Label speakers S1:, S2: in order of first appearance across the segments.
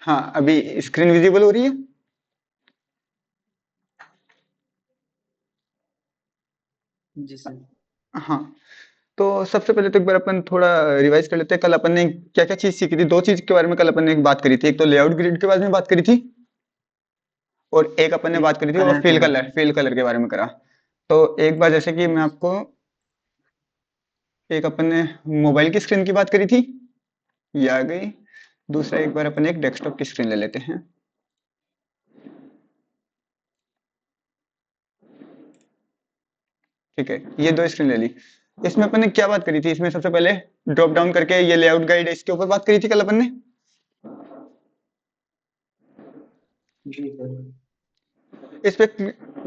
S1: हाँ, अभी screen visible हो रही है।
S2: जी सर।
S1: हाँ, तो सबसे पहले तो एक बार अपन थोड़ा रिवाइज कर लेते हैं। कल अपन ने क्या क्या चीज सीखी थी? दो चीज के बारे में कल अपन ने बात करी थी। एक तो लेआउट ग्रिड के बारे में बात करी थी, और एक अपन ने
S2: एक
S1: बात करी थी वो
S2: कलर के बारे में।
S1: फिल कलर के बारे में करा। तो एक बार जैसे कि मैं आपको, एक अपन ने मोबाइल की स्क्रीन की बात करी थी, ये आ गई। दूसरा एक बार अपन एक डेस्कटॉप की स्क्रीन ले लेते हैं। ठीक है, ये दो स्क्रीन ले ली। इसमें अपन ने क्या बात करी थी? इसमें सबसे पहले ड्रॉप डाउन करके ये लेआउट गाइड है, इसके ऊपर बात करी थी कल अपन ने।
S2: जी सर।
S1: इस पे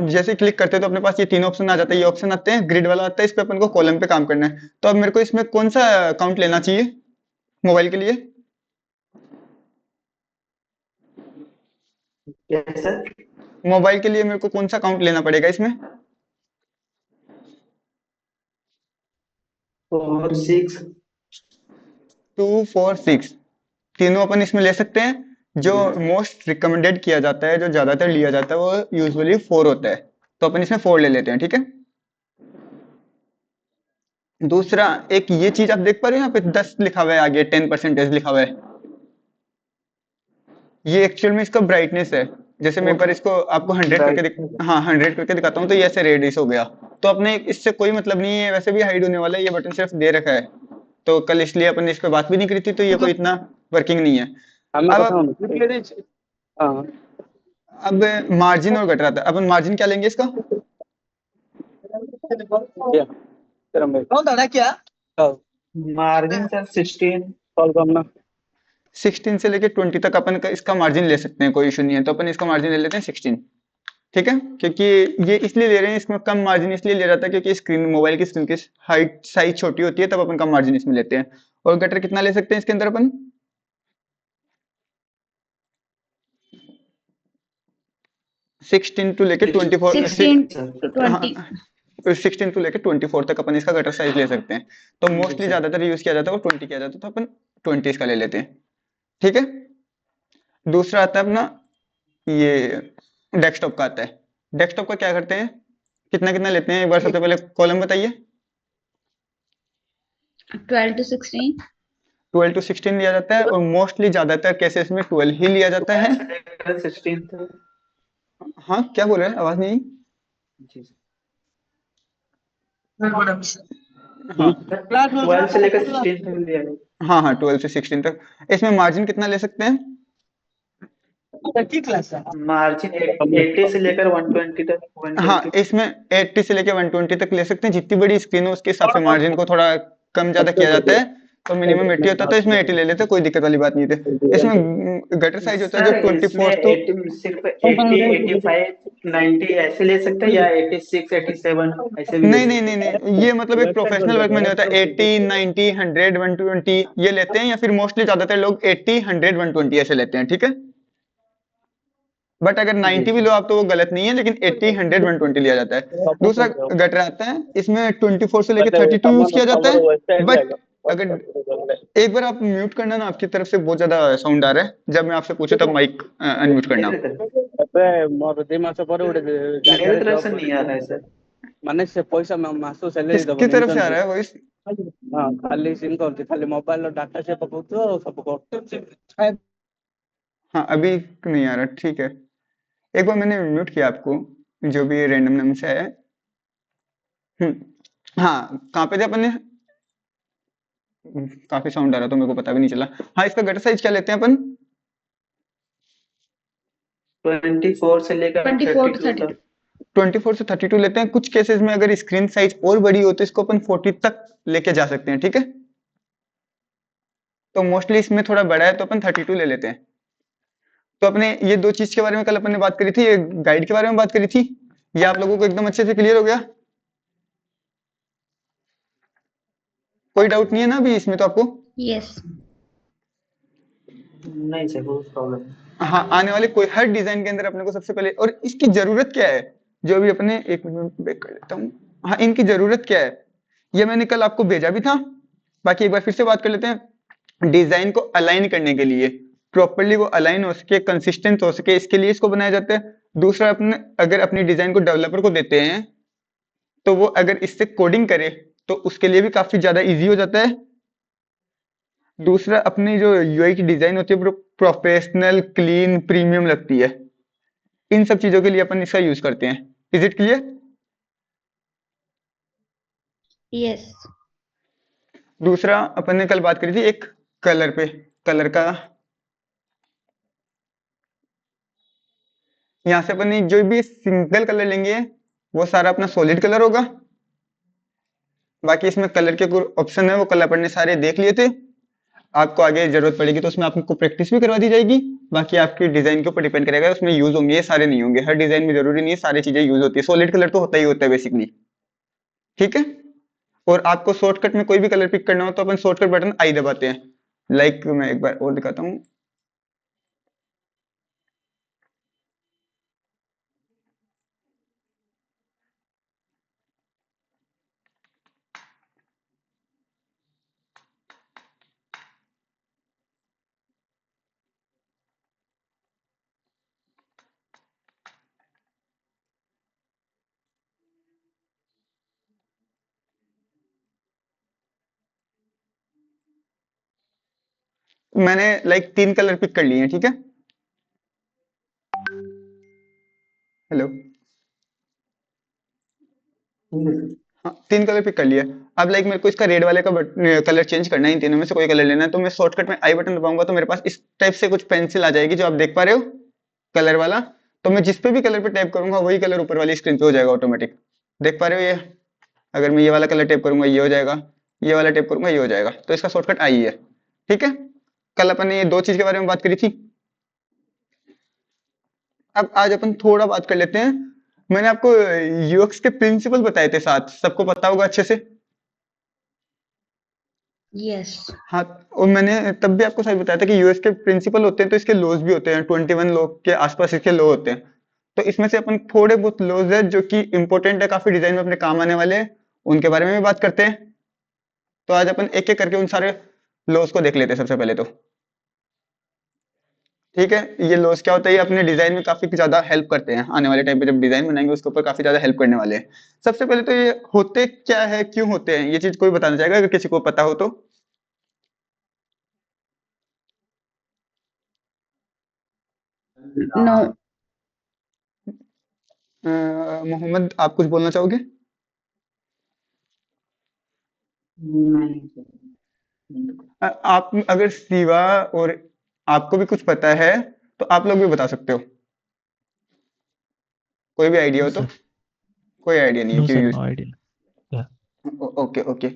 S1: जैसे क्लिक करते हैं तो अपने पास ये तीन ऑप्शन आ जाता है। ये ऑप्शन आते हैं, ग्रिड वाला आता है, इस पे अपन को कॉलम पे काम करना है। तो अब मेरे को इसमें कौन सा अकाउंट लेना चाहिए मोबाइल के लिए?
S2: क्या सर?
S1: मोबाइल के लिए मेरे को कौन सा अकाउंट लेना पड़ेगा इसमें?
S2: 4 6।
S1: 2 4 6, तीनों अपन इसमें ले सकते हैं। जो
S2: जी।
S1: मोस्ट रिकमेंडेड किया जाता है, जो ज्यादातर लिया जाता है, वो यूजुअली 4 होता है। तो अपन इसमें 4 ले लेते हैं, ठीक है। दूसरा, एक ये चीज आप देख पा रहे हो, यहाँ पे 10 लिखा हुआ है, आगे 10% लिखा हुआ है। ये एक्चुअल में इसका ब्राइटनेस है। जैसे मैं एक बार इसको आपको 100 करके
S2: ब्राइटनेस।
S1: हाँ 100 करके दिखाता हूँ, तो ये ऐसे रेडिस हो गया। तो अपने इससे कोई मतलब नहीं है, वैसे भी हाइड होने वाला है, ये बटन सिर्फ दे रखा है। तो कल इसलिए अपन ने इस पे बात भी नहीं करी थी, तो ये कोई इतना वर्किंग नहीं है।
S2: हमें
S1: अब
S2: कथा हाँ।
S1: अब मार्जिन और गटर आता है। अपन मार्जिन क्या लेंगे इसका?
S2: क्या तेरा मेल कौन था क्या? मार्जिन सर 16 कॉल करना।
S1: 16 से लेके 20 तक अपन का इसका मार्जिन ले सकते हैं, कोई इशू नहीं है। तो अपन इसका मार्जिन ले लेते हैं 16। ठीक है, क्योंकि ये इसलिए ले रहे हैं, इसमें कम मार्जिन इसलिए ले जाता है क्योंकि स्क्रीन, मोबाइल की स्क्रीन की हाइट साइज छोटी होती है, तब अपन कम मार्जिन इसमें लेते हैं। और गटर कितना ले सकते हैं इसके अंदर अपन? 16 टू लेके 24।
S3: 16
S1: हाँ,
S3: 20।
S1: 16 टू लेके 24 तक अपन इसका गटर साइज ले सकते हैं। तो
S2: जी
S1: मोस्टली
S2: सर।
S1: ज्यादातर यूज किया जाता है वो 20 किया जाता है, तो अपन 20 इसका ले लेते हैं। ठीक है। दूसरा आता है अपना ये डेस्कटॉप का आता है। डेस्कटॉप का क्या करते हैं, कितना कितना लेते हैं? एक बार सबसे पहले कॉलम बताइए।
S3: 12 to 16।
S1: 12 to 16 लिया जाता है, और मोस्टली ज्यादातर केसेस में 12 ही लिया जाता
S2: 12
S1: है।
S2: से लेकर 16 तक।
S1: हाँ, क्या बोल रहे हैं? आवाज नहीं आई।
S2: जी सर।
S1: हाँ
S2: 12 से लेकर 16 तक लिया है।
S1: हाँ हाँ, 12 से 16 तक। इसमें मार्जिन कितना ले सकते हैं?
S2: मार्जिन 80 से लेकर 120 तक
S1: हाँ,
S2: 120।
S1: इसमें 80 से लेके 120 तक ले सकते हैं। जितनी बड़ी स्क्रीन हो उसके हिसाब से मार्जिन को थोड़ा कम ज्यादा किया जाता है। तो मिनिमम 80 होता है, तो इसमें 80 ले लेते हैं, कोई दिक्कत वाली बात नहीं थी। इसमें गटर साइज होता है जो
S2: सर इसमें
S1: 24 टू,
S2: 80 सिर्फ 80 85 90 ऐसे ले सकते हैं या 86 87 ऐसे भी ले
S1: नहीं नहीं
S2: सकते
S1: नहीं
S2: हैं?
S1: नहीं, ये मतलब एक प्रोफेशनल वर्क में नहीं होता। 80 90 100 120 ये लेते हैं, या फिर मोस्टली ज्यादातर लोग 80 100 120 ऐसे लेते हैं, ठीक है। बट अगर
S2: जी
S1: 90 भी लो
S2: सर।
S1: आप तो वो गलत नहीं है, लेकिन 80 100 120 लिया जाता है। दूसरा गटर आता है, इसमें 24 से लेके 32 यूज किया जाता है। बट अगर एक बार आप म्यूट करना ना, आपकी तरफ से बहुत ज्यादा साउंड आ रहा है। जब मैं आपसे पूछूं तब माइक अनम्यूट करना।
S2: मेरे मेरे तरफ से नहीं आ रहा है सर।
S4: ମାନେ ସେ ପଇସା ମାସ ସାଲାରୀ
S1: किसकी
S4: ଦବନି
S1: तरफ से आ रहा
S4: ଇଣ୍ଟର୍ନସିପ।
S1: है वॉइस?
S4: ହଁ ଖାଲି ସିମ୍ କରୁଛି, ଖାଲି ମୋବାଇଲ ଡାଟା ସେ ପକଉଥିବ ଆଉ ସବୁ କରୁଥିବ।
S1: हाँ, अभी नहीं आ रहा, ठीक है। एक बार मैंने म्यूट किया आपको, जो भी रैंडम नाम से है। हाँ, कहाँ पे थे अपन ने? काफी साउंड आ रहा तो मेरे को पता भी नहीं चला। हाँ, इसका गटर साइज क्या लेते हैं अपन?
S2: 24 से लेकर
S3: 24 to
S2: 32
S3: 32।
S2: तक।
S1: 24 से 32 लेते हैं। कुछ केसेस में अगर स्क्रीन साइज और बड़ी हो तो इसको अपन 40 तक लेके जा सकते हैं, ठीक है। तो मोस्टली इसमें थोड़ा बड़ा है तो अपन 32 ले लेते हैं। तो अपने ये दो चीज के बारे में कल अपन ने बात करी थी, ये गाइड के बारे में बात करी थी। ये आप लोगों को एकदम अच्छे से क्लियर हो गया? कोई डाउट नहीं है ना अभी इसमें तो आपको?
S3: यस।
S2: नहीं सर, कोई प्रॉब्लम नहीं।
S1: हाँ, आने वाले कोई हर डिजाइन के अंदर अपने को सबसे पहले, और इसकी जरूरत क्या है, जो अभी अपने, एक मिनट बैक कर लेता हूँ। हाँ, इनकी जरूरत क्या है, ये मैंने कल आपको भेजा भी था। बाकी एक बार फिर से बात कर लेते हैं। डिजाइन को अलाइन करने के लिए प्रॉपरली वो अलाइन हो सके, कंसिस्टेंट हो सके, इसके लिए इसको बनाया जाता है। दूसरा, अपने अगर अपनी डिजाइन को डेवलपर को देते हैं तो वो अगर इससे कोडिंग करे तो उसके लिए भी काफी ज्यादा इजी हो जाता है। दूसरा, अपनी जो यूआई की डिजाइन होती है वो प्रोफेशनल, क्लीन, प्रीमियम लगती है। इन सब चीजों के लिए अपन इसका यूज करते हैं। Is it clear?
S3: Yes.
S1: दूसरा, अपन ने कल बात करी थी एक कलर पे, कलर का। यहाँ से अपन ने जो भी सिंगल कलर लेंगे वो सारा अपना सॉलिड कलर होगा। बाकी इसमें कलर के कुछ ऑप्शन है, वो कल अपन ने सारे देख लिए थे। आपको आगे जरूरत पड़ेगी तो उसमें आपको प्रैक्टिस भी करवा दी जाएगी। बाकी आपकी डिजाइन के ऊपर डिपेंड करेगा, उसमें यूज होंगे, ये सारे नहीं होंगे। हर डिजाइन में जरूरी नहीं है सारी चीजें यूज होती है, सॉलिड कलर तो होता ही होता है बेसिकली। ठीक है। और आपको शॉर्टकट में कोई भी कलर पिक करना हो तो अपन शॉर्टकट बटन आई दबाते हैं। लाइक मैं एक बार और दिखाता हूँ। मैंने लाइक 3 कलर पिक कर लिए हैं, ठीक है। हेलो। हाँ, 3 कलर पिक कर लिया। अब लाइक मेरे को इसका रेड वाले का कलर चेंज करना है, इन तीनों में से कोई कलर लेना है, तो मैं शॉर्टकट में आई बटन दबाऊंगा तो मेरे पास इस टाइप से कुछ पेंसिल आ जाएगी, जो आप देख पा रहे हो कलर वाला। तो मैं जिस पे भी कलर पे टैप करूंगा वही कलर ऊपर वाली स्क्रीन पे हो जाएगा ऑटोमेटिक। देख पा रहे हो ये? अगर मैं ये वाला कलर टैप करूंगा ये हो जाएगा, ये वाला टैप करूंगा ये हो जाएगा। तो इसका शॉर्टकट आई है, ठीक है। कल अपन ने ये 2 चीज के बारे में बात करी थी। अब आज अपन थोड़ा बात कर लेते हैं। मैंने आपको यूएक्स के प्रिंसिपल बताए थे 7, सबको पता होगा अच्छे से।
S3: Yes.
S1: हाँ, और मैंने तब भी आपको सही बताया था कि यूएस के प्रिंसिपल होते हैं तो इसके लॉज भी होते हैं, 21 लॉ के आसपास इसके लॉ होते हैं। तो इसमें से अपन थोड़े बहुत लॉज है जो कि इंपॉर्टेंट है, काफी डिजाइन में अपने काम आने वाले हैं, उनके बारे में भी बात करते हैं। तो आज अपन एक एक करके उन सारे लॉज को देख लेते हैं सबसे पहले तो। ठीक है। ये लॉज क्या होता है? ये अपने डिजाइन में काफी ज्यादा हेल्प करते हैं, आने वाले टाइम पे जब डिजाइन बनाएंगे उसके ऊपर काफी ज्यादा हेल्प करने वाले हैं। सबसे पहले तो ये होते क्या है, क्यों होते हैं, ये चीज कोई बताना चाहेगा अगर किसी को पता हो तो?
S3: No.
S1: मोहम्मद, आप कुछ बोलना चाहोगे? आप अगर सिवा और आपको भी कुछ पता है तो आप लोग भी बता सकते हो, कोई भी आइडिया हो तो। कोई आइडिया नहीं है
S5: No,
S1: क्यों
S5: sir,
S1: use?
S5: no idea. Yeah.
S1: Okay okay.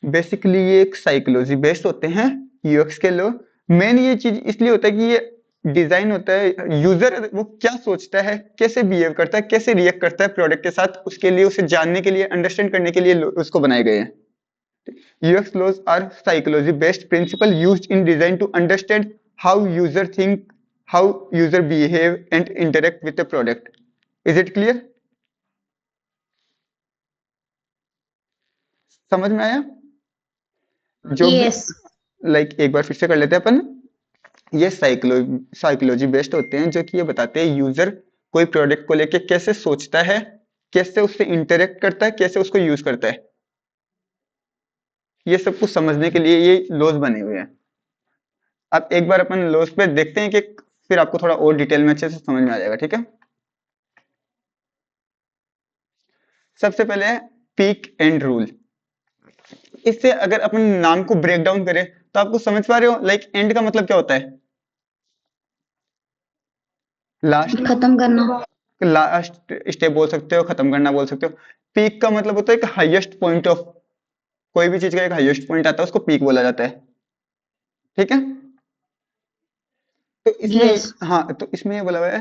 S1: Basically ये एक साइकोलॉजी बेस्ड होते हैं यूएक्स के लोग। मेन ये चीज इसलिए होता है कि ये डिजाइन होता है, यूजर वो क्या सोचता है, कैसे बिहेव करता है, कैसे रिएक्ट करता है प्रोडक्ट के साथ, उसके लिए, उसे जानने के लिए, अंडरस्टैंड करने के लिए उसको बनाए गए हैं। UX laws are psychology based principle used in design to understand how user think, how user behave and interact with the product. Is it clear? समझ में आया? जो
S3: Yes.
S1: लाइक एक बार फिर से कर लेते हैं अपन। ये साइकोलॉजी बेस्ड होते हैं जो कि ये बताते हैं यूजर कोई प्रोडक्ट को लेके कैसे सोचता है, कैसे उससे इंटरेक्ट करता है, कैसे उसको यूज करता है। ये सब कुछ समझने के लिए ये लॉज बने हुए हैं। अब एक बार अपन लॉज पे देखते हैं कि फिर आपको थोड़ा और डिटेल में अच्छे से समझ में आ जाएगा, ठीक है। सबसे पहले है पीक एंड रूल। इससे अगर अपन नाम को ब्रेक डाउन करें तो आपको समझ पा रहे हो, लाइक एंड का मतलब क्या होता है? लास्ट।
S3: खत्म करना.
S1: लास्ट स्टेप बोल सकते हो, खत्म करना बोल सकते हो। पीक का मतलब होता है कि हाईएस्ट पॉइंट ऑफ, कोई भी चीज का एक हाईएस्ट पॉइंट आता है उसको पीक बोला जाता है, ठीक है। तो इसमें
S3: Yes.
S1: हाँ, तो इसमें ये बोला हुआ है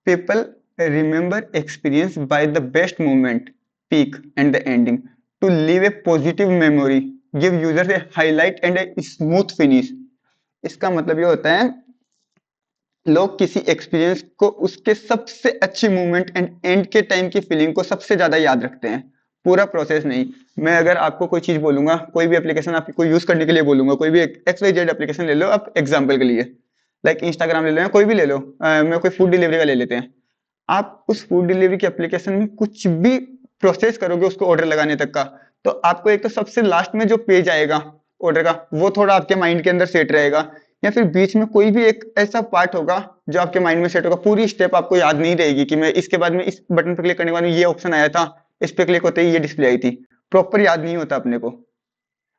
S1: people remember experience by the best moment, peak and the ending, to leave a positive memory, give user a highlight and a smooth finish. इसका मतलब ये होता है लोग किसी एक्सपीरियंस को उसके सबसे अच्छी मूवमेंट एंड एंड के टाइम की फीलिंग को सबसे ज्यादा याद रखते हैं, पूरा प्रोसेस नहीं। मैं अगर आपको कोई चीज बोलूंगा, कोई भी एप्लीकेशन आपको यूज करने के लिए बोलूंगा, कोई भी XYZ एप्लीकेशन ले लो आप एग्जांपल के लिए, लाइक इंस्टाग्राम ले लो या कोई भी ले लो, मैं कोई फूड डिलीवरी का ले लेते हैं। आप उस फूड डिलीवरी की एप्लीकेशन में कुछ भी प्रोसेस करोगे उसको ऑर्डर लगाने तक का, तो आपको एक तो सबसे लास्ट में जो पेज आएगा ऑर्डर का वो थोड़ा आपके माइंड के अंदर सेट रहेगा, या फिर बीच में कोई भी एक ऐसा पार्ट होगा जो आपके माइंड में सेट होगा, पूरी स्टेप आपको याद नहीं रहेगी कि मैं इसके बाद में इस बटन पर क्लिक करने के बाद में ये ऑप्शन आया था, इस पे क्लिक होते ही ये डिस्प्ले आई थी। प्रॉपर याद नहीं होता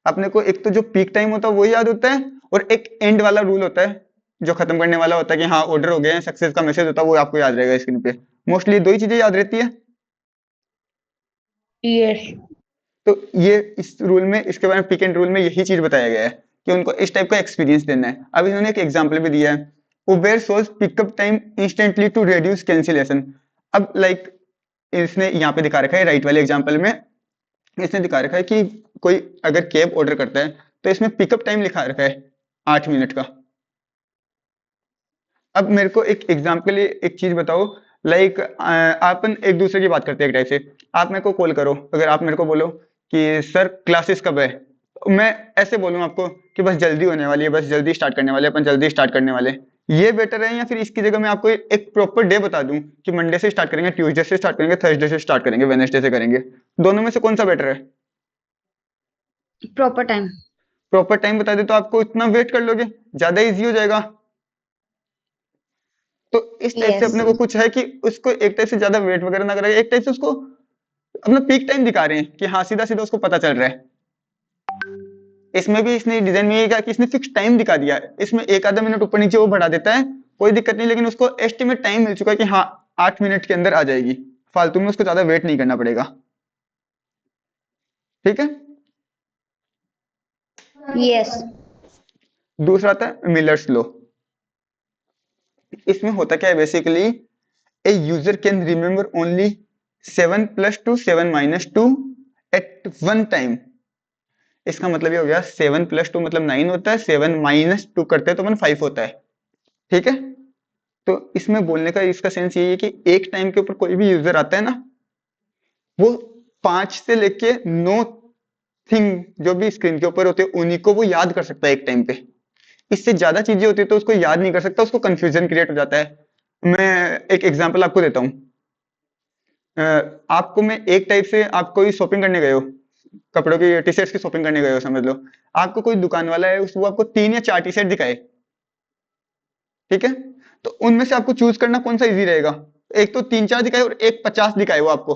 S1: अपने को एक तो जो पीक टाइम होता है वो याद होता है, और एक एंड वाला रूल होता है जो खत्म करने वाला होता है कि हाँ ऑर्डर हो गया है, सक्सेस का मैसेज होता है, वो आपको याद रहेगा स्क्रीन पे। मोस्टली दो ही चीजें याद रहती है।
S3: Yes.
S1: तो ये इस रूल में, इसके बारे में पिक एंड रूल में यही चीज बताया गया है कि उनको इस टाइप का एक्सपीरियंस देना है। अब इन्होंने एक एग्जांपल भी दिया है, Uber solves pickup time instantly to reduce cancellation. अब लाइक इसने यहाँ पे दिखा रखा है राइट वाले एग्जांपल में, इसने दिखा रखा है कि कोई अगर कैब ऑर्डर करता है तो इसमें पिकअप टाइम लिखा रखा है 8 मिनट का। अब मेरे को एक एग्जांपल के लिए एक चीज बताओ, लाइक अपन एक दूसरे की बात करते हैं एक टाइप से। आप मेरे को कॉल करो, अगर आप मेरे को बोलो कि सर क्लासेस कब है, तो मैं ऐसे बोलूँ आपको कि बस जल्दी होने वाली है, बस जल्दी स्टार्ट करने वाले, अपन जल्दी स्टार्ट करने वाले, ये बेटर है? या फिर इसकी जगह मैं आपको एक प्रॉपर डे बता दूं कि मंडे से स्टार्ट करेंगे, ट्यूसडे से स्टार्ट करेंगे, थर्सडे से स्टार्ट करेंगे, वेडनेसडे से करेंगे, दोनों में से कौन सा बेटर है?
S3: Proper time.
S1: प्रॉपर टाइम बता दे तो आपको इतना वेट कर लोगे, ज्यादा इजी हो जाएगा। तो इस टाइप से
S3: Yes.
S1: अपने को कुछ है कि उसको एक टाइप से ज्यादा वेट वगैरह ना करेगा, एक टाइप से उसको अपना पीक टाइम दिखा रहे हैं कि हाँ सीधा सीधा उसको पता चल रहा है। इसमें भी इसने डिजाइन में ये कहा कि इसने फिक्स टाइम दिखा दिया है, इसमें एक आधा मिनट ऊपर नीचे वो बढ़ा देता है, कोई दिक्कत नहीं, लेकिन उसको एस्टिमेट टाइम मिल चुका है कि हाँ 8 मिनट के अंदर आ जाएगी, फालतू में उसको ज्यादा वेट नहीं करना पड़ेगा। ठीक है।
S3: Yes.
S1: दूसरा आता है मिलर्स लॉ। इसमें होता क्या है basically, a user can remember only 7 + 2 7 - 2 at one time. इसका मतलब ये हो गया 7 + 2 मतलब 9 होता है, 7 - 2 करते हैं तो 5 होता है। ठीक है। तो इसमें बोलने का इसका सेंस यही है कि एक टाइम के ऊपर कोई भी यूजर आता है ना, वो 5 से लेके 9 थिंग जो भी स्क्रीन के ऊपर होते हैं उन्हीं को वो याद कर सकता है एक टाइम पे। इससे ज्यादा चीजें होती है तो उसको याद नहीं कर सकता, उसको कंफ्यूजन क्रिएट हो जाता है। मैं एक एग्जांपल आपको देता हूँ। आपको मैं एक टाइप से, आप कोई शॉपिंग करने गए हो, कपड़ों की टी शर्ट्स की शॉपिंग करने गए हो समझ लो, आपको कोई दुकान वाला है वो आपको 3 या 4 टी शर्ट दिखाए, ठीक है, तो उनमें से आपको चूज करना कौन सा इजी रहेगा? एक तो 3-4 दिखाए और एक 50 दिखाए वो आपको।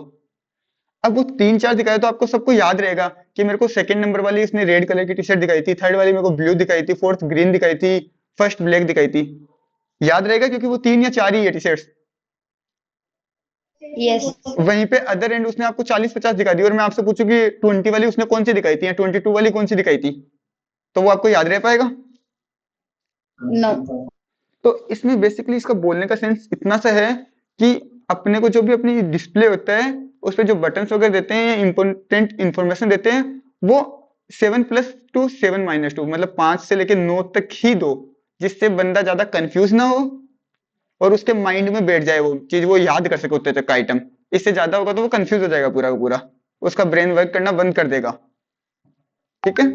S1: अब वो 3-4 दिखाए तो आपको सबको याद रहेगा कि मेरे को सेकंड नंबर वाली इसने रेड कलर की टी शर्ट दिखाई थी, थर्ड वाली मेरे को ब्लू दिखाई थी, फोर्थ ग्रीन दिखाई थी, फर्स्ट ब्लैक दिखाई थी। याद रहेगा क्योंकि वो 3 या 4 ही है टी शर्ट।
S3: Yes.
S1: वहीं पे अदर एंड उसने आपको 40-50 दिखा दी और मैं आपसे पूछूं कि 20 वाली उसने कौन सी दिखाई थी या 22 वाली कौन सी दिखाई थी, तो वो आपको याद रह पाएगा?
S3: No.
S1: तो इसमें बेसिकली इसका बोलने का सेंस इतना सा है कि अपने को जो भी अपनी डिस्प्ले होता है उस पर जो बटन वगैरह देते हैं या इंपॉर्टेंट इंफॉर्मेशन देते हैं वो 7 + 2 7 - 2 मतलब 5 से लेके 9 तक ही दो, जिससे बंदा ज्यादा कंफ्यूज ना हो और उसके माइंड में बैठ जाए वो चीज, वो याद कर सके उतने तक का आइटम। इससे ज्यादा होगा तो वो कंफ्यूज हो जाएगा पूरा का पूरा, उसका ब्रेन वर्क करना बंद कर देगा। ठीक है।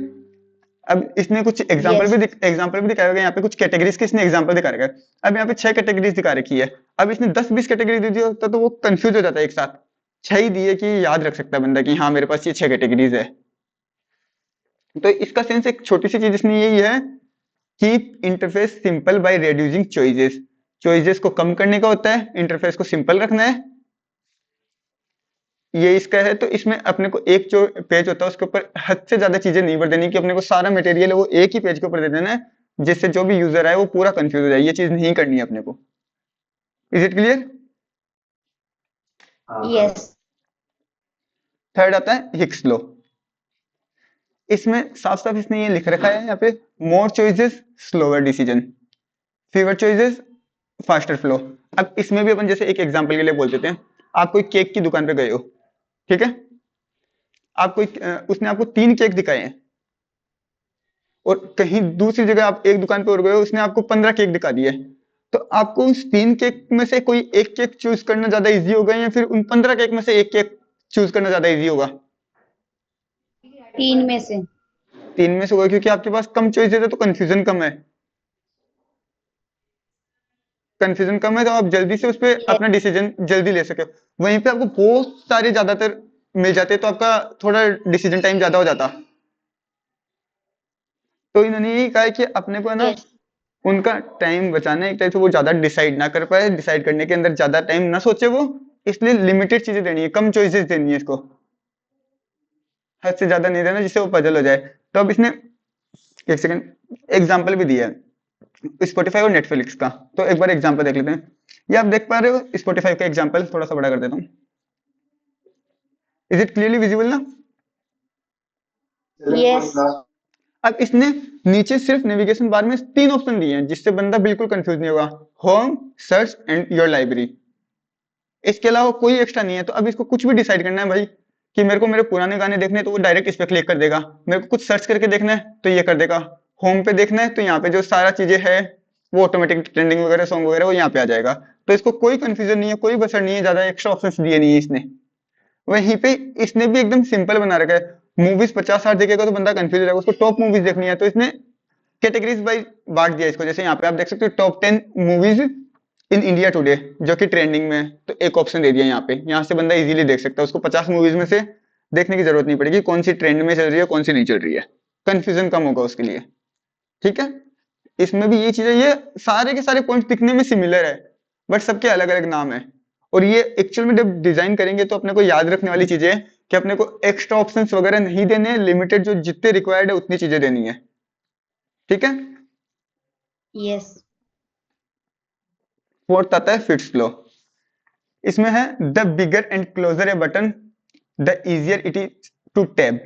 S1: अब इसने कुछ एग्जांपल
S3: Yes.
S1: भी एग्जांपल भी दिखाया गया, यहाँ पे कुछ कैटेगरीज के इसने एग्जांपल दिखा रखा है। अब यहाँ पे 6 कैटेगरीज दिखा रखी है, अब इसने 10-20 कैटेगरी दे दी होता तो वो कंफ्यूज हो जाता है, एक साथ 6 ही दिए कि याद रख सकता है बंदा कि हाँ मेरे पास ये 6 कैटेगरीज है। तो इसका सेंस एक छोटी सी चीज इसमें यही है, keep interface simple by reducing choices. Choices को कम करने का होता है, इंटरफेस को सिंपल रखना है, ये इसका है। तो इसमें अपने को एक जो पेज होता है उसके ऊपर हद से ज्यादा चीजें नहीं भर देनी कि अपने को सारा मटेरियल है वो एक ही पेज के ऊपर दे देना है, जिससे जो भी यूजर है वो पूरा कंफ्यूज हो जाए, ये चीज नहीं करनी है अपने को। Is it clear?
S3: Yes.
S1: Third आता है हिक्स लॉ। इसमें साफ साफ इसने ये लिख रखा है यहाँ पे, मोर choices slower decision, fever choices faster flow. अब इसमें भी अपन जैसे एक एग्जांपल के लिए बोल देते हैं, आप कोई केक की दुकान पे गए हो, ठीक है, आप कोई उसने आपको 3 केक दिखाए हैं और कहीं दूसरी जगह आप एक दुकान पे और गए हो उसने आपको 15 केक दिखा दिए, तो आपको उस 3 केक में से कोई एक केक चूज करना ज्यादा इजी होगा या फिर उन 15 केक में से एक केक चूज करना ज्यादा इजी होगा?
S3: 3 में से।
S1: 3 में से होगा क्योंकि आपके पास कम चॉइसेस है तो कंफ्यूजन कम है। कंफ्यूजन कम है तो आप जल्दी से उस पर अपना डिसीजन जल्दी ले सके। वहीं पे आपको बहुत सारे ज्यादातर मिल जाते तो आपका थोड़ा डिसीजन टाइम ज्यादा हो जाता। तो इन्होंने यही कहा है कि अपने को है ना
S3: यस
S1: उनका टाइम बचाना है, एक टाइप से वो ज्यादा डिसाइड ना कर पाए, डिसाइड करने के अंदर ज्यादा टाइम ना सोचे वो, इसलिए लिमिटेड चीजें देनी है, कम चॉइसेस देनी है इसको, हद से ज्यादा नहीं देना जिससे वो पजल हो जाए। तो अब इसने एक सेकंड एग्जाम्पल भी दिया है स्पॉटिफाई और नेटफ्लिक्स का, तो एक बार एग्जाम्पल देख लेते हैं। ये आप देख पा रहे हो स्पॉटिफाई का एग्जाम्पल, थोड़ा सा बड़ा कर देता हूँ, इज इट क्लियरली विजिबल ना?
S3: यस
S1: अब इसने नीचे सिर्फ नेविगेशन बार में 3 ऑप्शन दिए हैं जिससे बंदा बिल्कुल कंफ्यूज नहीं होगा, home, search and your library. इसके अलावा कोई एक्स्ट्रा नहीं है। तो अब इसको कुछ भी डिसाइड करना है भाई कि मेरे को मेरे पुराने गाने देखने हैं तो वो डायरेक्ट इस पे क्लिक कर देगा, मेरे को कुछ सर्च करके देखना है तो ये कर देगा, होम पे देखना है तो यहाँ पे जो सारा चीजें है वो ऑटोमेटिक ट्रेंडिंग वगैरह सॉन्ग वगैरह वो यहाँ पे आ जाएगा। तो इसको कोई कंफ्यूजन नहीं है, कोई बसर नहीं है, ज्यादा एक्स्ट्रा ऑप्शन दिए नहीं है इसने। वहीं पे इसने भी एकदम सिंपल बना रखा है। मूवीज 50-60 देखेगा तो बंदा कंफ्यूज हो जाएगा, उसको टॉप मूवीज देखनी है तो इसने कैटेगरीज वाइज बांट दिया इसको। जैसे यहाँ पे आप देख सकते हो top 10 movies in India today जो कि ट्रेंडिंग में है, तो एक ऑप्शन दे दिया यहाँ पे, यहाँ से बंदा इजीली देख सकता है, उसको 50 मूवीज में से देखने की जरूरत नहीं पड़ेगी कौन सी ट्रेंड में चल रही है कौन सी नहीं चल रही है, कंफ्यूजन कम होगा उसके लिए। ठीक है, इसमें भी ये चीज है, ये सारे के सारे पॉइंट दिखने में सिमिलर है बट सबके अलग अलग नाम है। और ये एक्चुअल में जब डिजाइन करेंगे तो अपने को याद रखने वाली चीजें है कि अपने को एक्स्ट्रा ऑप्शंस वगैरह नहीं देने, लिमिटेड जो जितने रिक्वायर्ड है उतनी चीजें देनी है। ठीक है,
S3: यस
S1: फोर्थ आता है फिट्स फ्लो। इसमें है the bigger and closer a button the easier it is to tap.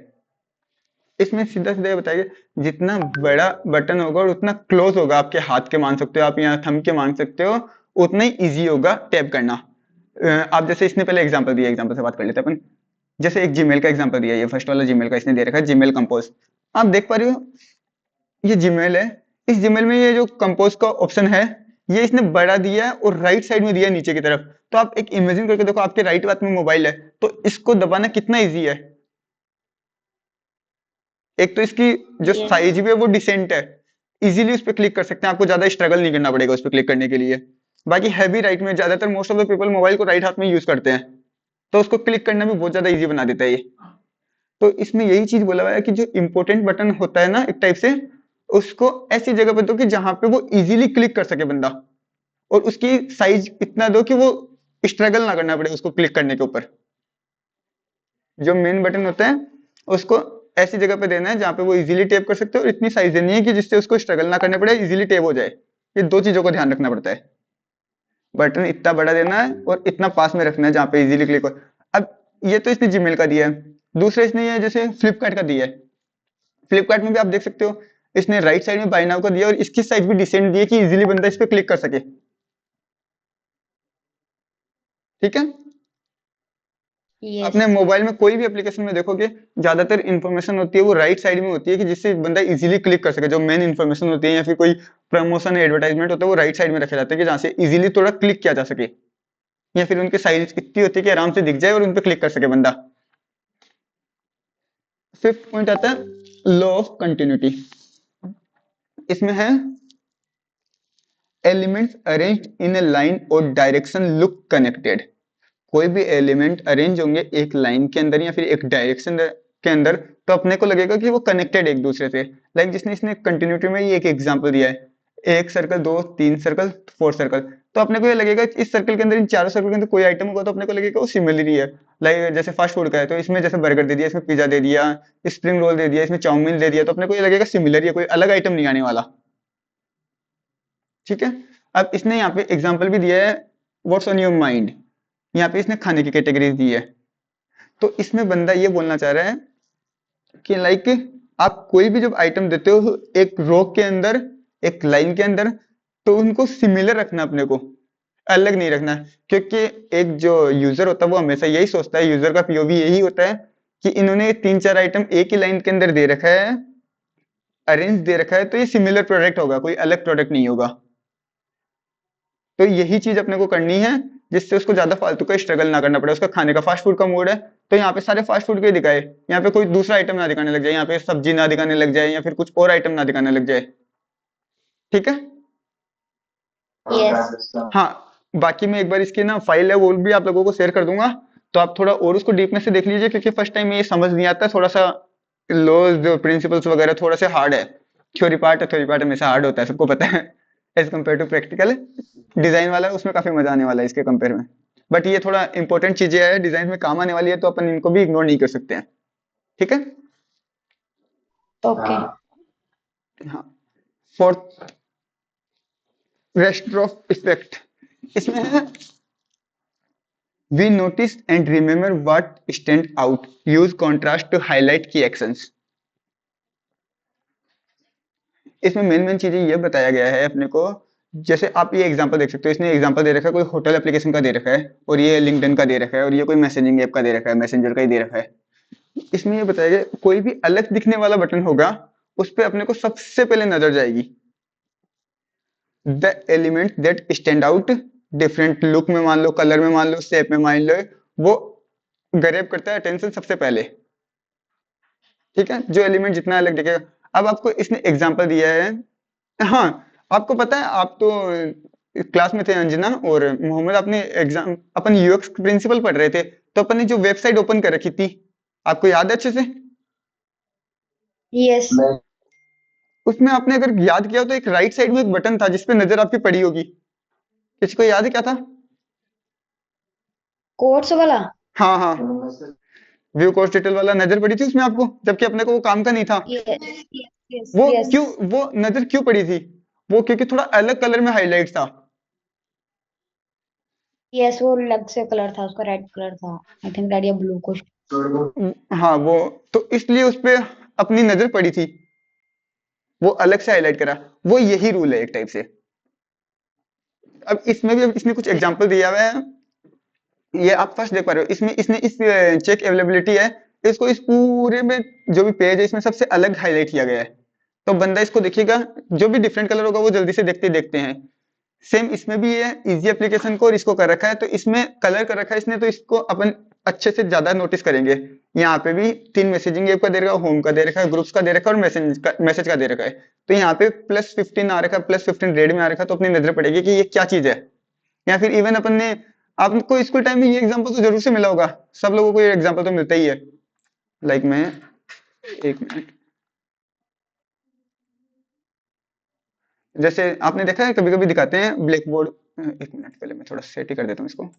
S1: इसमें सीधा सीधा ये बताइए जितना बड़ा बटन होगा और उतना क्लोज होगा, आपके हाथ के मान सकते हो आप, यहाँ थंब के मान सकते हो, उतना ही इजी होगा टैप करना। आप जैसे इसने पहले एग्जांपल दिया, एग्जांपल से बात कर लेते हैं अपन। जैसे एक जीमेल का एग्जांपल दिया, ये फर्स्ट वाला जीमेल का इसने दे रखा है, जीमेल कंपोज। आप देख पा रहे हो ये जीमेल है, इस जीमेल में ये जो कंपोज का ऑप्शन है ये इसने बड़ा दिया है और राइट साइड में दिया है नीचे की तरफ। तो आप एक इमेजिन करके देखो आपके राइट हाथ में मोबाइल है तो इसको दबाना कितना इजी है। एक तो इसकी जो
S3: यस
S1: साइज भी है वो डिसेंट है, इजीली उस पर क्लिक कर सकते हैं, आपको ज्यादा स्ट्रगल नहीं करना पड़ेगा उस पर क्लिक करने के लिए। बाकी हैवी राइट में, ज्यादातर most of the people mobile को राइट हाथ में यूज करते हैं तो उसको क्लिक करना भी बहुत ज्यादा इजी बना देता है ये। तो इसमें यही चीज बोला हुआ है कि जो इंपॉर्टेंट बटन होता है ना एक टाइप से, उसको ऐसी जगह पे दो कि जहां पे वो इजीली क्लिक कर सके बंदा, और उसकी साइज इतना दो कि वो स्ट्रगल ना करना पड़े उसको क्लिक करने के ऊपर। जो मेन बटन होता है उसको ऐसी जगह पे देना है जहां पे वो इजीली टैप कर सकते हो, और इतनी साइज देनी है कि जिससे उसको स्ट्रगल ना करना पड़े, इजीली टैप हो जाए। ये दो चीजों को ध्यान रखना पड़ता है, बटन इतना बड़ा देना है और इतना पास में रखना है जहां पे इजीली क्लिक हो। अब ये तो इसने जीमेल का दिया है, दूसरा इसने ये जैसे फ्लिपकार्ट का दिया है। फ्लिपकार्ट में भी आप देख सकते हो इसने राइट साइड में बाय नाउ का दिया और इसकी साइज भी डिसेंट दी है कि इजीली बंदा इस पे क्लिक कर सके। ठीक है, अपने
S3: यस
S1: मोबाइल में कोई भी एप्लीकेशन में देखोगे ज्यादातर इंफॉर्मेशन होती है वो राइट साइड में होती है कि जिससे बंदा इजीली क्लिक कर सके। जो मेन इंफॉर्मेशन होती है या फिर कोई प्रमोशन एडवर्टाइजमेंट होता है वो राइट साइड में रखे जाते हैं कि जहाँ से इजीली थोड़ा क्लिक किया जा सके, या फिर उनकी साइज इतनी होती है कि आराम से दिख जाए और उन पर क्लिक कर सके बंदा। फिफ्थ पॉइंट आता है लॉ ऑफ कंटिन्यूटी। इसमें है elements arranged in A line और डायरेक्शन लुक कनेक्टेड। कोई भी एलिमेंट अरेंज होंगे एक लाइन के अंदर या फिर एक डायरेक्शन के अंदर तो अपने को लगेगा कि वो कनेक्टेड एक दूसरे से। लाइक जिसने इसने कंटिन्यूटी में ये एक एग्जांपल दिया है, एक सर्कल, दो, तीन सर्कल, फोर सर्कल, तो अपने को ये लगेगा कि इस सर्कल के अंदर, इन चारों सर्कल के अंदर कोई आइटम होगा तो अपने को लगेगा वो सिमिलर ही है। लाइक जैसे फास्ट फूड का है तो इसमें जैसे बर्गर दे दिया, इसमें पिज्जा दे दिया, स्प्रिंग रोल दे दिया, इसमें चाउमीन दे दिया, तो अपने को ये लगेगा सिमिलर ही है, कोई अलग आइटम नहीं आने वाला। ठीक है, अब इसने यहाँ पे एग्जाम्पल भी दिया है व्हाट्स ऑन योर माइंड, यहाँ पे इसने खाने की कैटेगरी दी है। तो इसमें बंदा ये बोलना चाह रहा है कि लाइक आप कोई भी जब आइटम देते हो एक रो के अंदर, एक लाइन के अंदर, तो उनको सिमिलर रखना, अपने को अलग नहीं रखना। क्योंकि एक जो यूजर होता है वो हमेशा यही सोचता है, यूजर का पीओवी यही होता है कि इन्होंने 3-4 आइटम एक ही लाइन के अंदर दे रखा है, अरेंज दे रखा है, तो ये सिमिलर प्रोडक्ट होगा, कोई अलग प्रोडक्ट नहीं होगा। तो यही चीज अपने को करनी है जिससे उसको ज्यादा फालतू का स्ट्रगल ना करना पड़े। उसका खाने का फास्ट फूड का मूड है तो यहाँ पे सारे फास्ट फूड के दिखाए, यहाँ पे कोई दूसरा आइटम ना दिखाने लग जाए, यहाँ पे सब्जी ना दिखाने लग जाए या फिर कुछ और आइटम ना दिखाने लग जाए। ठीक है,
S3: Yes.
S1: हाँ, बाकी मैं एक बार इसकी ना फाइल है वो भी आप लोगों को शेयर कर दूंगा, तो आप थोड़ा और उसको डीपनेस से देख लीजिए, क्योंकि फर्स्ट टाइम ये समझ नहीं आता, थोड़ा सा लॉज जो प्रिंसिपल्स वगैरह थोड़ा सा हार्ड है। थ्योरी पार्ट हमेशा हार्ड होता है, सबको पता है, as compare to practical. Design वाला उसमें काफी मजा आने वाला है इसके कंपेयर में, बट ये थोड़ा इंपॉर्टेंट चीजें है, डिजाइन में काम आने वाली है, तो अपन इनको भी इग्नोर नहीं कर सकते हैं। ठीक है।
S3: Okay.
S1: हाँ, फोर्थ, रेस्ट ऑफ इफेक्ट, इसमें है we notice and remember what stand out, use contrast to highlight key actions. इसमें मेन मेन चीजें ये बताया गया है अपने को, जैसे आप ये एग्जांपल देख सकते हो, इसने एग्जांपल दे रखा है कोई होटल एप्लीकेशन का दे रखा है, और ये लिंक्डइन का दे रखा है, और ये कोई मैसेजिंग ऐप का दे रखा है, मैसेंजर का ही दे रखा है। इसमें ये बताया गया कोई भी अलग दिखने वाला बटन होगा उस पे अपने को सबसे पहले नजर जाएगी, the element that stand out, different look में मान लो, कलर में मान लो, शेप में मान लो, वो ग्रैब करता है अटेंशन सबसे पहले। ठीक है, जो एलिमेंट जितना अलग दिखेगा। अब आपको इसने एग्जांपल दिया है, हाँ, आपको पता है, आप तो क्लास में थे अंजना और मोहम्मद, आपने एग्जाम अपन यूएक्स प्रिंसिपल पढ़ रहे थे, तो अपन ने जो वेबसाइट ओपन कर रखी थी, आपको याद है अच्छे से?
S3: Yes.
S1: उसमें आपने अगर याद किया हो तो एक राइट साइड में एक बटन था जिसपे नजर आपकी पड़ी होगी, किसी को याद है क्या था?
S3: Quotes वाला?
S1: हाँ हाँ, व्यू कोर्स डिटेल वाला नजर पड़ी थी उसमें आपको, जबकि अपने को वो काम का नहीं था।
S3: Yes. Yes. Yes.
S1: वो
S3: Yes.
S1: क्यों, वो नजर क्यों पड़ी थी? वो क्योंकि थोड़ा अलग कलर में हाईलाइट था।
S3: Yes. वो अलग से कलर था, उसका रेड कलर था। I think रेड या ब्लू कुछ।
S1: हाँ, वो तो इसलिए उस पे अपनी नजर पड़ी थी, वो अलग से हाईलाइट करा, वो यही रूल है एक टाइप से। अब इसमें भी अब इसने कुछ एग्जांपल दिया हुआ है, ये आप फर्स्ट देख पा रहे हो, इसमें इसने इस चेक अवेलेबिलिटी है, इसको इस पूरे में जो भी पेज है इसमें सबसे अलग हाईलाइट किया गया है, तो बंदा इसको देखिएगा, जो भी डिफरेंट कलर होगा वो जल्दी से देखते देखते हैं। सेम इसमें भी है, इजी एप्लीकेशन को और इसको कर रखा है, तो इसमें कलर कर रखा है इसने, तो इसको अपन अच्छे से ज्यादा नोटिस करेंगे। यहाँ पे भी 3 मैसेजिंग ऐप का दे रखा है, होम का दे रखा है, ग्रुप्स का दे रखा है, और मैसेज का दे रखा है, तो यहाँ पे +15 आ रखा है, +15 रेड में आ रखा है, तो अपनी नजर पड़ेगी कि ये क्या चीज है। या फिर इवन अपन ने, आपको स्कूल टाइम में ये एग्जांपल तो जरूर से मिला होगा, सब लोगों को ये एग्जांपल तो मिलता ही है। लाइक मैं, एक मिनट, जैसे आपने देखा है कभी कभी दिखाते हैं ब्लैक बोर्ड, एक मिनट पहले मैं थोड़ा सेट ही कर देता हूँ इसको।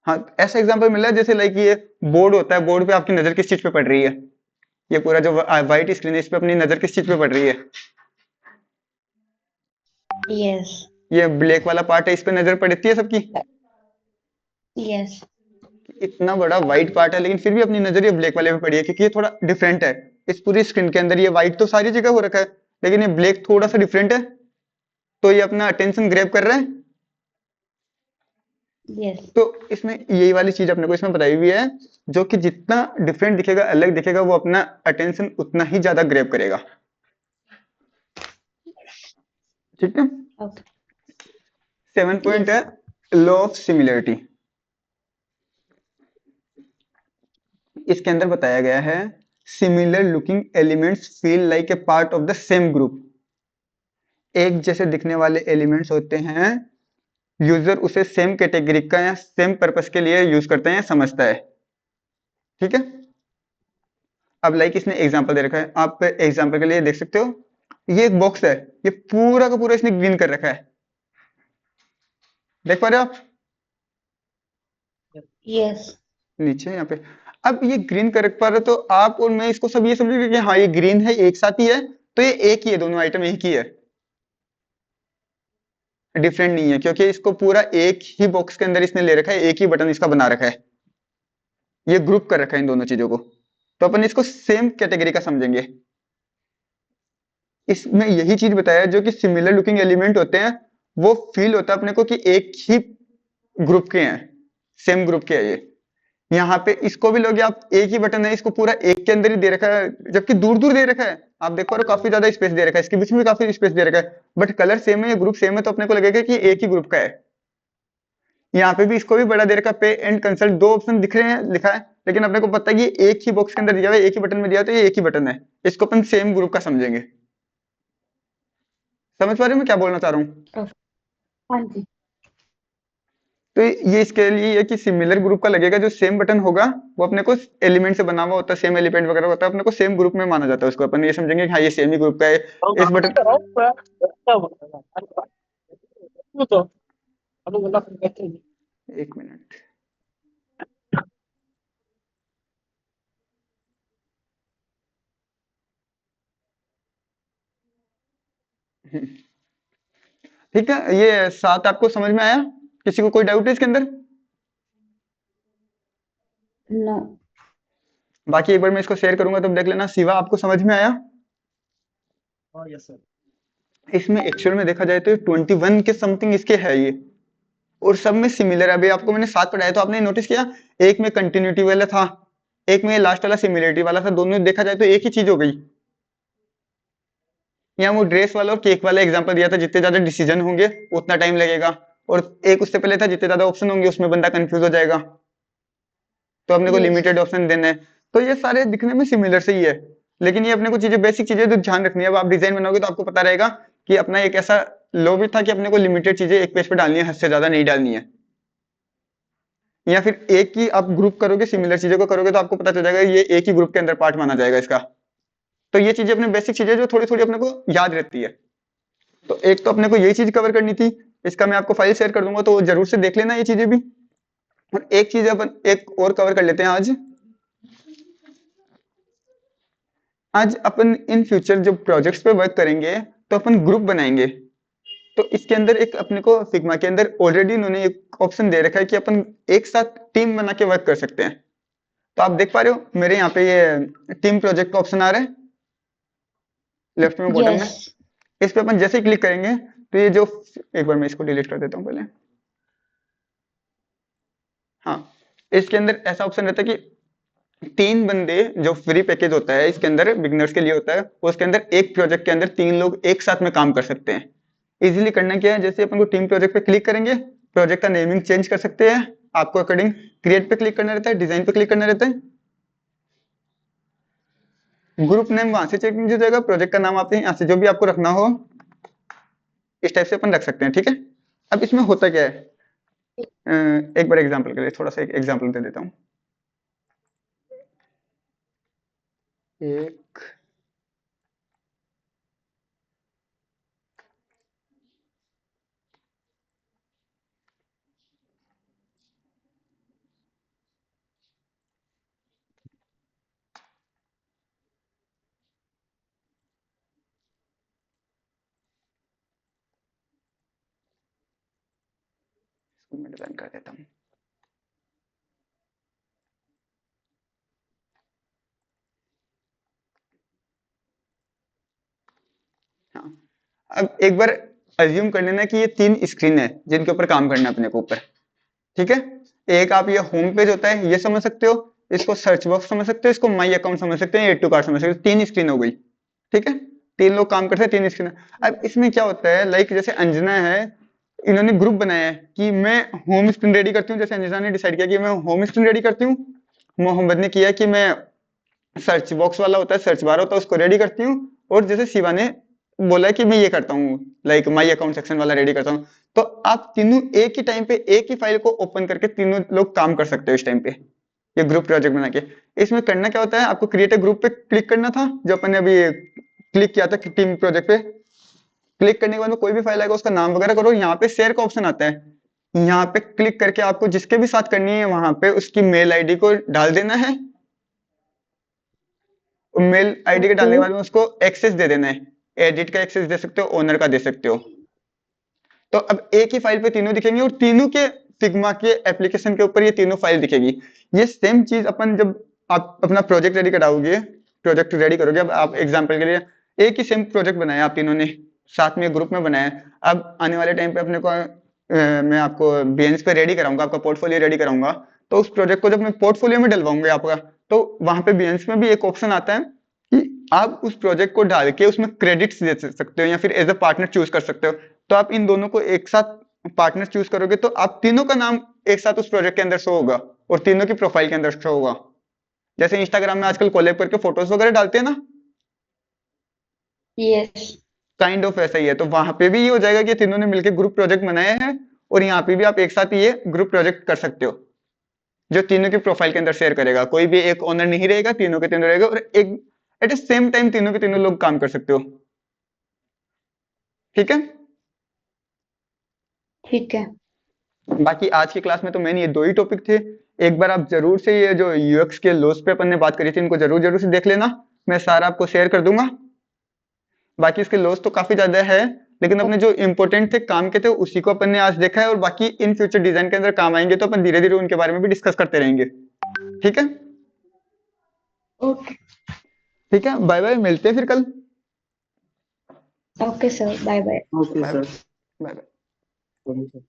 S1: हाँ, ऐसा एग्जांपल मिला है, जैसे लाइक ये बोर्ड होता है, बोर्ड पे आपकी नजर किस चीज पे पड़ रही है, ये पूरा जो व्हाइट स्क्रीन है इस पे अपनी नजर किस चीज पे पड़ रही है,
S3: Yes.
S1: ये ब्लैक वाला पार्ट है, इस पे नजर पड़ती है सबकी।
S3: Yes.
S1: इतना बड़ा व्हाइट पार्ट है लेकिन फिर भी अपनी नजर ये ब्लैक वाले पे पड़ी है, क्योंकि ये थोड़ा डिफरेंट है। इस पूरी स्क्रीन के अंदर ये व्हाइट तो सारी जगह हो रखा है, लेकिन ये ब्लैक थोड़ा सा डिफरेंट है, तो ये अपना अटेंशन ग्रैब कर रहा है।
S3: Yes.
S1: तो इसमें यही वाली चीज अपने को इसमें बताई हुई है, जो कि जितना डिफरेंट दिखेगा, अलग दिखेगा, वो अपना अटेंशन उतना ही ज्यादा ग्रैब करेगा। ठीक है।
S3: Okay.
S1: 7 point
S3: Yes.
S1: है लॉ ऑफ सिमिलरिटी। इसके अंदर बताया गया है similar looking elements feel like a part of the same group. एक जैसे दिखने वाले एलिमेंट्स होते हैं, यूजर उसे सेम कैटेगरी का या सेम पर्पस के लिए यूज करते हैं या समझता है। ठीक है। अब लाइक इसने एग्जांपल दे रखा है, आप एग्जांपल के लिए देख सकते हो, ये एक बॉक्स है, ये पूरा का पूरा इसने ग्रीन कर रखा है, देख पा रहे हो आप
S3: Yes.
S1: नीचे यहाँ पे। अब ये ग्रीन कर पा रहे हो, तो आप और मैं इसको सब ये समझेंगे कि हाँ ये ग्रीन है, एक साथ ही है, तो ये एक ही है, दोनों आइटम एक ही है, डिफरेंट नहीं है, क्योंकि इसको पूरा एक ही बॉक्स के अंदर इसने ले रखा है, एक ही बटन इसका बना रखा है, ये ग्रुप कर रखा है इन दोनों चीजों को, तो अपन इसको सेम कैटेगरी का समझेंगे। इसमें यही चीज बताया है, जो कि सिमिलर लुकिंग एलिमेंट होते हैं, वो फील होता है अपने को कि एक ही ग्रुप के हैं, सेम ग्रुप के हैं ये। यहाँ पे इसको भी लोगे आप, एक ही बटन है, इसको पूरा एक के अंदर ही दे रखा है, जबकि दूर दूर दे रखा है, आप देख पा रहे हो काफी ज्यादा स्पेस दे रखा है, इसके बीच में भी काफी स्पेस दे रखा है, बट कलर सेम है, ग्रुप सेम है, तो अपने को लगेगा कि एक ही ग्रुप का है। यहाँ पे भी इसको भी बड़ा दे रखा है, पे एंड कंसल्ट, 2 ऑप्शन दिख रहे हैं लिखा है, लेकिन अपने को पता है कि एक ही बॉक्स के अंदर दिया हुआ है, एक ही बटन में दिया हुआ है, तो ये एक ही बटन है, इसको अपन सेम ग्रुप का समझेंगे। समझ पा रहे हो मैं क्या बोलना चाह रहा हूँ?
S3: हाँ जी।
S1: तो ये इसके लिए है कि सिमिलर ग्रुप का लगेगा, जो सेम बटन होगा वो अपने को एलिमेंट से बना हुआ होता है, सेम एलिमेंट वगैरह होता है, अपने को सेम ग्रुप में माना जाता है उसको। अपन ये समझेंगे कि हाँ ये सेम ही ग्रुप का है इस बटन। एक मिनट। ठीक है, ये 7 आपको समझ में आया? किसी को कोई डाउट है इसके अंदर?
S3: नो।
S1: बाकी एक बार मैं इसको शेयर करूंगा तब देख लेना। शिवा आपको समझ में आया?
S2: Yes sir.
S1: इसमें एक्चुअल में देखा जाए तो 21 के समथिंग इसके है ये, और सब में सिमिलर है। अभी आपको मैंने 7 पढ़ाया तो आपने नोटिस किया, एक में कंटिन्यूटी वाला था, एक में लास्ट वाला सिमिलरिटी वाला था, दोनों देखा जाए तो एक ही चीज हो गई। यहाँ वो ड्रेस वाला और केक वाला एग्जांपल दिया था, जितने ज्यादा डिसीजन होंगे उतना टाइम लगेगा, और एक उससे पहले था जितने ज्यादा ऑप्शन होंगे उसमें बंदा कंफ्यूज हो जाएगा, तो अपने को
S3: यस।
S1: लिमिटेड ऑप्शन देना है। तो ये सारे दिखने में सिमिलर से ही है, लेकिन ये अपने को चीजें, बेसिक चीजें जो ध्यान रखनी है। अब आप डिजाइन बनाओगे तो आपको पता रहेगा कि अपना एक ऐसा लॉ भी था कि अपने को लिमिटेड चीजें एक पेज पे डालनी है, हद से ज्यादा नहीं डालनी है। या फिर एक ही आप ग्रुप करोगे, सिमिलर चीजों को करोगे तो आपको पता चल जाएगा ये एक ही ग्रुप के अंदर पार्ट माना जाएगा इसका। तो ये चीजें अपने बेसिक चीजें जो थोड़ी थोड़ी अपने को याद रहती है। तो एक तो अपने को यही चीज कवर करनी थी, इसका मैं आपको फाइल शेयर कर दूंगा तो जरूर से देख लेना ये चीजें भी। और एक चीज अपन एक और कवर कर लेते हैं आज। आज अपन इन फ्यूचर जो प्रोजेक्ट्स पे वर्क करेंगे तो अपन ग्रुप बनाएंगे। तो इसके अंदर एक अपने को फिग्मा के अंदर ऑलरेडी इन्होंने एक ऑप्शन दे रखा है कि अपन एक साथ टीम बना के वर्क कर सकते हैं। तो आप देख पा रहे हो मेरे यहाँ पे ये टीम प्रोजेक्ट का ऑप्शन आ रहा है लेफ्ट में बॉटम में।
S3: यस।
S1: इस पे अपन जैसे ही क्लिक करेंगे तो ये जो, एक बार मैं इसको डिलीट कर देता हूँ पहले। हाँ, इसके अंदर ऐसा ऑप्शन रहता है कि 3 बंदे, जो फ्री पैकेज होता है इसके अंदर बिगनर्स के लिए होता है, उसके अंदर एक प्रोजेक्ट के अंदर 3 लोग एक साथ में काम कर सकते हैं। इजीली करना क्या है, जैसे अपन को टीम प्रोजेक्ट पे क्लिक करेंगे, प्रोजेक्ट का नेमिंग चेंज कर सकते हैं आपको अकॉर्डिंग। क्रिएट पे क्लिक करना रहता है, डिजाइन पे क्लिक करना रहता है, ग्रुप नेम वहां से चेंज हो जाएगा, प्रोजेक्ट का नाम आप यहाँ से जो भी आपको रखना हो इस टाइप से अपन रख सकते हैं। ठीक है, अब इसमें होता क्या है, एक बार एग्जांपल के लिए थोड़ा सा एक एग्जांपल दे देता हूँ। एक मैं डिजाइन कर देता हूँ। हाँ, अब एक बार अज्यूम कर लेना कि ये 3 स्क्रीन है जिनके ऊपर काम करना है अपने को ऊपर। ठीक है, एक आप ये होम पेज होता है ये समझ सकते हो, इसको सर्च बॉक्स समझ सकते हो, इसको माई अकाउंट समझ सकते हैं, एड टू कार्ट समझ सकते हो। 3 स्क्रीन हो गई। ठीक है, 3 लोग काम करते हैं, 3 स्क्रीन। अब इसमें क्या होता है, लाइक जैसे अंजना है, इन्होंने ग्रुप बनाया है कि मैं होम स्क्रीन रेडी करती हूँ। जैसे अंजना ने डिसाइड किया कि मैं होम स्क्रीन रेडी करती हूँ, मोहम्मद ने किया कि मैं सर्च बॉक्स वाला होता है, सर्च बार होता है, उसको रेडी करती हूँ, और जैसे शिवा ने बोला कि मैं ये करता हूँ, लाइक माई अकाउंट सेक्शन वाला रेडी करता हूँ। तो आप तीनों एक ही टाइम पे एक ही फाइल को ओपन करके तीनों लोग काम कर सकते हो इस टाइम पे, ये ग्रुप प्रोजेक्ट बना के। इसमें करना क्या होता है, आपको क्रिएट अ ग्रुप पे क्लिक करना था, जो अपन ने अभी क्लिक किया था टीम प्रोजेक्ट पे। क्लिक करने के बाद में कोई भी फाइल आएगा उसका नाम वगैरह करो, यहाँ पे शेयर का ऑप्शन आता है, यहाँ पे क्लिक करके आपको जिसके भी साथ करनी है वहां पे उसकी मेल आईडी को डाल देना है। मेल आईडी के डालने के बाद में उसको एक्सेस दे देना है, एडिट का एक्सेस दे सकते हो, ओनर का दे सकते हो। तो अब एक ही फाइल पे तीनों दिखेंगे, और तीनों के फिग्मा के एप्लीकेशन के ऊपर ये तीनों फाइल दिखेगी। ये सेम चीज अपन जब आप अपना प्रोजेक्ट रेडी कराओगे, प्रोजेक्ट रेडी करोगे, अब आप एग्जांपल के लिए एक ही सेम प्रोजेक्ट बनाया आप तीनों ने, साथ में ग्रुप में बनाया। अब आने वाले टाइम पे अपने को मैं आपको बेंच पे रेडी कराऊंगा, आपका पोर्टफोलियो रेडी कराऊंगा। तो उस प्रोजेक्ट को जब मैं पोर्टफोलियो में डलवाऊंगा आपका, तो वहां पे बेंच में भी एक ऑप्शन आता है कि आप उस प्रोजेक्ट को डाल के उसमें क्रेडिट्स दे सकते हो, या फिर एज अ पार्टनर चूज कर सकते हो। तो आप इन दोनों को एक साथ पार्टनर चूज करोगे तो आप तीनों का नाम एक साथ उस प्रोजेक्ट के अंदर शो होगा, और तीनों की प्रोफाइल के अंदर शो होगा। जैसे इंस्टाग्राम में आजकल कोलैब करके फोटोज वगैरह डालते हैं ना,
S3: यस।
S1: काइंड ऑफ ऐसा ही है। तो वहां पे भी ये हो जाएगा कि तीनों ने मिलकर ग्रुप प्रोजेक्ट बनाया है, और यहाँ पे भी आप एक साथ ये ग्रुप प्रोजेक्ट कर सकते हो, जो तीनों की प्रोफाइल के अंदर शेयर करेगा। कोई भी एक ओनर नहीं रहेगा, तीनों के तीनों रहेगा, और एक एट द सेम टाइम तीनों के तीनों लोग काम कर सकते हो। ठीक है।
S3: ठीक है।
S1: बाकी आज की क्लास में तो मैंने ये दो ही टॉपिक थे। एक बार आप जरूर से ये जो यूएक्स के लॉस पे अपन ने बात करी थी, इनको जरूर जरूर से देख लेना, मैं सारा आपको शेयर कर दूंगा। बाकी इसके लॉस तो काफी ज्यादा है, लेकिन अपने जो इंपॉर्टेंट थे काम के थे उसी को अपन ने आज देखा है, और बाकी इन फ्यूचर डिजाइन के अंदर काम आएंगे तो अपन धीरे धीरे उनके बारे में भी डिस्कस करते रहेंगे। ठीक है।
S3: ओके।
S1: ठीक है, बाय बाय, मिलते हैं फिर कल।
S3: Okay sir, bye bye.
S2: Okay sir.
S1: Bye bye.
S2: Sir